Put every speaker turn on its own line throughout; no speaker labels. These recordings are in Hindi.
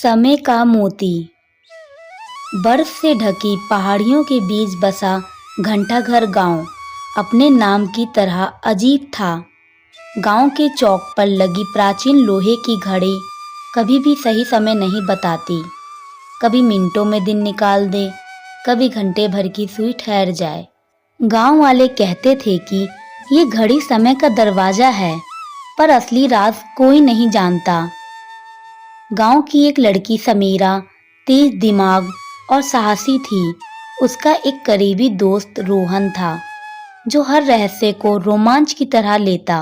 समय का मोती। बर्फ से ढकी पहाड़ियों के बीच बसा घंटाघर गांव अपने नाम की तरह अजीब था। गांव के चौक पर लगी प्राचीन लोहे की घड़ी कभी भी सही समय नहीं बताती। कभी मिनटों में दिन निकाल दे, कभी घंटे भर की सुई ठहर जाए। गांव वाले कहते थे कि ये घड़ी समय का दरवाजा है, पर असली राज कोई नहीं जानता। गांव की एक लड़की समीरा तेज दिमाग और साहसी थी। उसका एक करीबी दोस्त रोहन था, जो हर रहस्य को रोमांच की तरह लेता।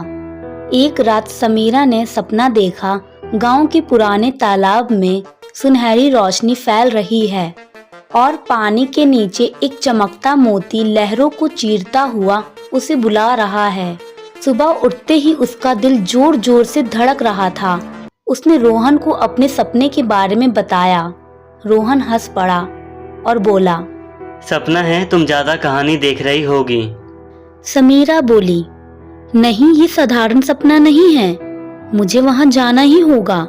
एक रात समीरा ने सपना देखा, गांव के पुराने तालाब में सुनहरी रोशनी फैल रही है और पानी के नीचे एक चमकता मोती लहरों को चीरता हुआ उसे बुला रहा है। सुबह उठते ही उसका दिल जोर जोर से धड़क रहा था। उसने रोहन को अपने सपने के बारे में बताया। रोहन हंस पड़ा और बोला,
सपना है, तुम ज्यादा कहानी देख रही होगी।
समीरा बोली, नहीं, ये साधारण सपना नहीं है, मुझे वहां जाना ही होगा।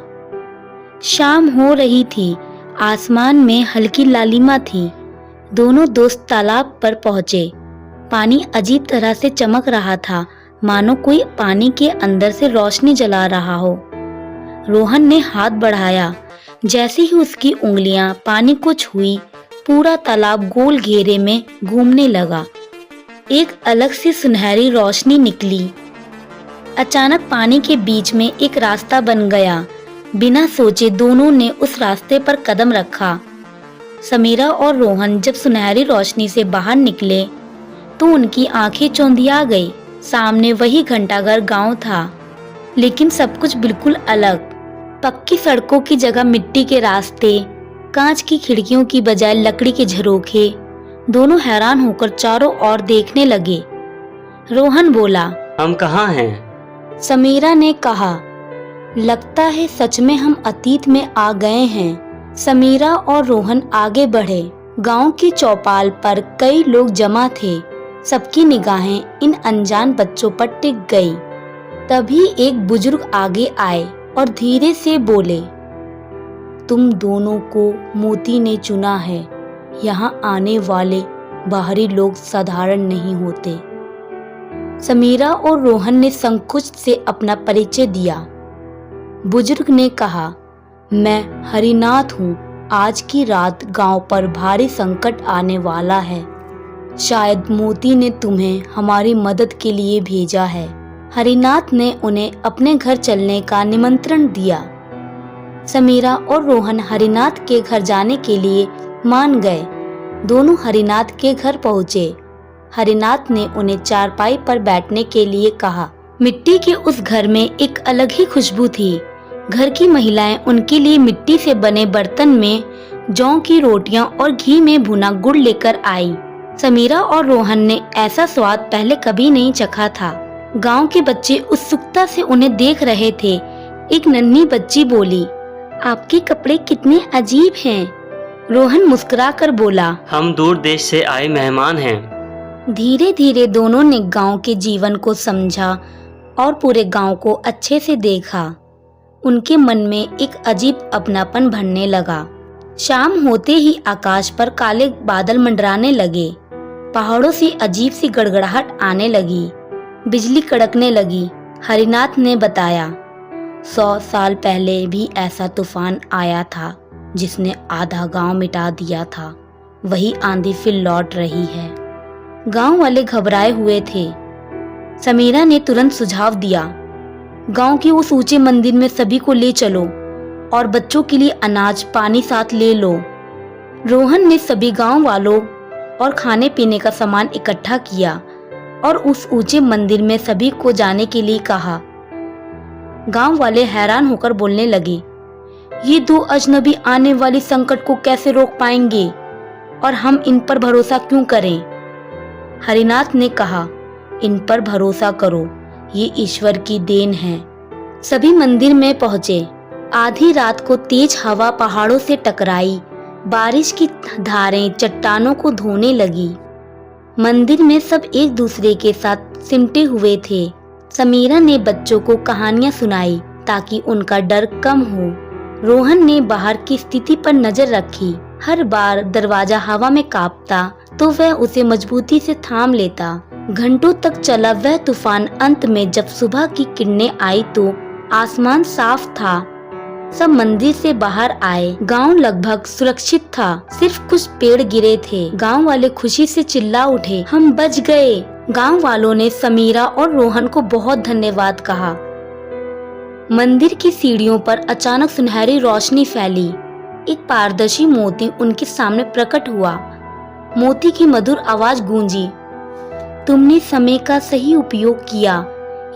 शाम हो रही थी, आसमान में हल्की लालिमा थी। दोनों दोस्त तालाब पर पहुंचे। पानी अजीब तरह से चमक रहा था, मानो कोई पानी के अंदर से रोशनी जला रहा हो। रोहन ने हाथ बढ़ाया। जैसे ही उसकी उंगलियां पानी को छुई, पूरा तालाब गोल घेरे में घूमने लगा। एक अलग सी सुनहरी रोशनी निकली। अचानक पानी के बीच में एक रास्ता बन गया। बिना सोचे दोनों ने उस रास्ते पर कदम रखा। समीरा और रोहन जब सुनहरी रोशनी से बाहर निकले तो उनकी आंखें चौंधिया गई। सामने वही घंटाघर गांव था, लेकिन सब कुछ बिल्कुल अलग। पक्की सड़कों की जगह मिट्टी के रास्ते, कांच की खिड़कियों की बजाय लकड़ी के झरोखे। दोनों हैरान होकर चारों ओर देखने लगे। रोहन बोला,
हम कहाँ हैं?
समीरा ने कहा, लगता है सच में हम अतीत में आ गए हैं। समीरा और रोहन आगे बढ़े। गांव की चौपाल पर कई लोग जमा थे। सबकी निगाहें इन अनजान बच्चों पर टिक गई। तभी एक बुजुर्ग आगे आए और धीरे से बोले, तुम दोनों को मोती ने चुना है। यहाँ आने वाले बाहरी लोग साधारण नहीं होते। समीरा और रोहन ने संकोच से अपना परिचय दिया। बुजुर्ग ने कहा, मैं हरिनाथ हूँ। आज की रात गांव पर भारी संकट आने वाला है। शायद मोती ने तुम्हें हमारी मदद के लिए भेजा है। हरिनाथ ने उन्हें अपने घर चलने का निमंत्रण दिया। समीरा और रोहन हरिनाथ के घर जाने के लिए मान गए। दोनों हरिनाथ के घर पहुँचे। हरिनाथ ने उन्हें चारपाई पर बैठने के लिए कहा। मिट्टी के उस घर में एक अलग ही खुशबू थी। घर की महिलाएं उनके लिए मिट्टी से बने बर्तन में जौ की रोटियां और घी में भुना गुड़ लेकर आई। समीरा और रोहन ने ऐसा स्वाद पहले कभी नहीं चखा था। गांव के बच्चे उत्सुकता से उन्हें देख रहे थे। एक नन्ही बच्ची बोली, आपके कपड़े कितने अजीब हैं। रोहन मुस्कुराकर बोला,
हम दूर देश से आए मेहमान हैं।
धीरे धीरे दोनों ने गांव के जीवन को समझा और पूरे गांव को अच्छे से देखा। उनके मन में एक अजीब अपनापन भरने लगा। शाम होते ही आकाश पर काले बादल मंडराने लगे। पहाड़ों से अजीब सी गड़गड़ाहट आने लगी। बिजली कड़कने लगी। हरिनाथ ने बताया, 100 साल पहले भी ऐसा तूफान आया था जिसने आधा गांव मिटा दिया था। वही आंधी फिर लौट रही है। गांव वाले घबराए हुए थे। समीरा ने तुरंत सुझाव दिया, गांव के उस ऊंचे मंदिर में सभी को ले चलो और बच्चों के लिए अनाज पानी साथ ले लो। रोहन ने सभी गांव वालों और खाने पीने का सामान इकट्ठा किया और उस ऊंचे मंदिर में सभी को जाने के लिए कहा। गांव वाले हैरान होकर बोलने लगे, ये दो अजनबी आने वाली संकट को कैसे रोक पाएंगे और हम इन पर भरोसा क्यों करें। हरिनाथ ने कहा, इन पर भरोसा करो, ये ईश्वर की देन है। सभी मंदिर में पहुंचे। आधी रात को तेज हवा पहाड़ों से टकराई। बारिश की धारें चट्टानों को धोने लगी। मंदिर में सब एक दूसरे के साथ सिमटे हुए थे। समीरा ने बच्चों को कहानियां सुनाई ताकि उनका डर कम हो। रोहन ने बाहर की स्थिति पर नजर रखी। हर बार दरवाजा हवा में कांपता तो वह उसे मजबूती से थाम लेता। घंटों तक चला वह तूफान। अंत में जब सुबह की किरणें आई तो आसमान साफ था। सब मंदिर से बाहर आए। गांव लगभग सुरक्षित था, सिर्फ कुछ पेड़ गिरे थे। गांव वाले खुशी से चिल्ला उठे, हम बच गए। गांव वालों ने समीरा और रोहन को बहुत धन्यवाद कहा। मंदिर की सीढ़ियों पर अचानक सुनहरी रोशनी फैली। एक पारदर्शी मोती उनके सामने प्रकट हुआ। मोती की मधुर आवाज गूंजी, तुमने समय का सही उपयोग किया।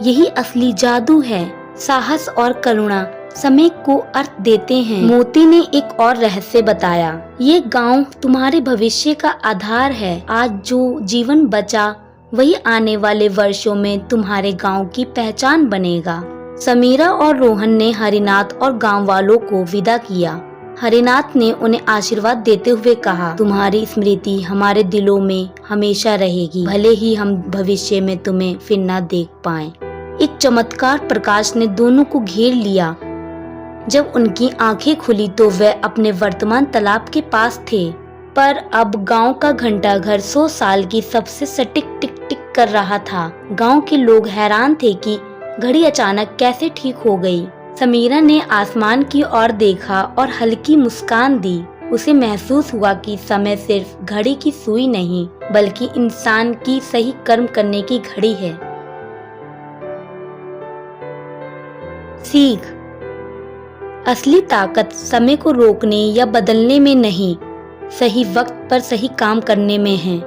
यही असली जादू है। साहस और करुणा समय को अर्थ देते हैं। मोती ने एक और रहस्य बताया, ये गांव तुम्हारे भविष्य का आधार है। आज जो जीवन बचा वही आने वाले वर्षों में तुम्हारे गांव की पहचान बनेगा। समीरा और रोहन ने हरिनाथ और गांव वालों को विदा किया। हरिनाथ ने उन्हें आशीर्वाद देते हुए कहा, तुम्हारी स्मृति हमारे दिलों में हमेशा रहेगी, भले ही हम भविष्य में तुम्हें फिर न देख पाएं। एक चमत्कार प्रकाश ने दोनों को घेर लिया। जब उनकी आंखें खुली तो वह अपने वर्तमान तालाब के पास थे, पर अब गांव का घंटाघर 100 साल की सबसे सटीक टिक टिक कर रहा था। गांव के लोग हैरान थे कि घड़ी अचानक कैसे ठीक हो गई। समीरा ने आसमान की ओर देखा और हल्की मुस्कान दी। उसे महसूस हुआ कि समय सिर्फ घड़ी की सुई नहीं, बल्कि इंसान की सही कर्म करने की घड़ी है। सीख, असली ताकत समय को रोकने या बदलने में नहीं, सही वक्त पर सही काम करने में है।